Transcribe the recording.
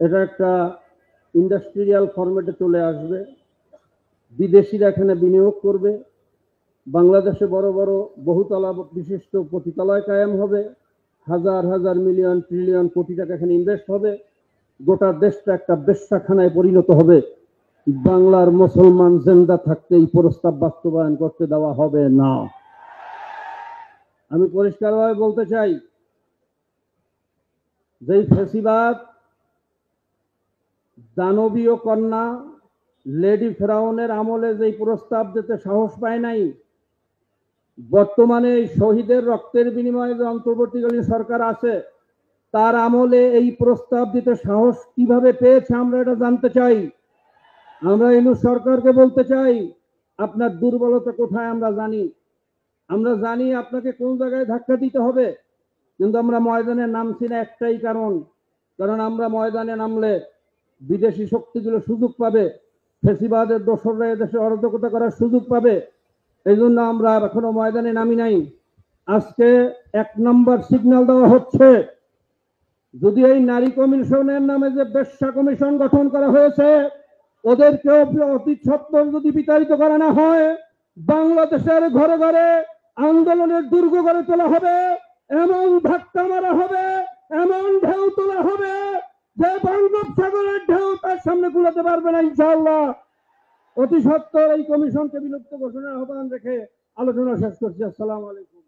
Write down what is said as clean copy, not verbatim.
এটা একটা ইন্ডাস্ট্রিয়াল ফরম্যাটে চলে আসবে, বিদেশিরা এখানে বিনিয়োগ করবে, বাংলাদেশে বড় বড় বহুতলা বিশিষ্ট পতিতালয় কায়েম হবে, হাজার হাজার মিলিয়ন ট্রিলিয়ন কোটি টাকা এখানে ইনভেস্ট হবে, গোটা দেশটা একটা বেশ্যাখানায় পরিণত হবে। বাংলার মুসলমান জিন্দা থাকতে এই প্রস্তাব বাস্তবায়ন করতে দেওয়া হবে না। আমি পরিষ্কারভাবে বলতে চাই, যেই ফেসিবাদ দানবীয় কন্যা লেডি ফেরাউনের আমলে যেই প্রস্তাব দিতে সাহস পায় নাই, বর্তমানে এই শহীদের রক্তের বিনিময়ে যে অন্তর্বর্তীকালীন সরকার আছে তার আমলে এই প্রস্তাব দিতে সাহস কিভাবে পেয়েছে আমরা এটা জানতে চাই। আমরা ইউনূস সরকারকে বলতে চাই, আপনার দুর্বলতা কোথায় আমরা জানি আপনাকে কোন জায়গায় ধাক্কা দিতে হবে, কিন্তু আমরা ময়দানে নামছি না একটাই কারণ আমরা ময়দানে নামলে বিদেশি শক্তিগুলো সুযোগ পাবে, ফেসিবাদের দোসররা এদেশে অরাজকতা করার সুযোগ পাবে। এই জন্য আমরা এখনো ময়দানে নামি নাই। আজকে 1 নম্বর সিগন্যাল দেওয়া হচ্ছে, যদি এই নারী কমিশনের নামে যে বেশ্যা কমিশন গঠন করা হয়েছে ওদেরকে অতি সত্বর যদি বিতাড়িত করা না হয়, বাংলাদেশের ঘরে ঘরে আন্দোলনের দুর্গ গড়ে তোলা হবে, এমন ধাক্কা মারা হবে, এমন ঢেউ তোলা হবে যে বঙ্গোপসাগরের ঢেউ তার সামনে কুলাতে পারবে না ইনশাআল্লাহ। অতি সত্বর এই কমিশনকে বিলুপ্ত ঘোষণার আহ্বান রেখে আলোচনা শেষ করছি। আসসালামু আলাইকুম।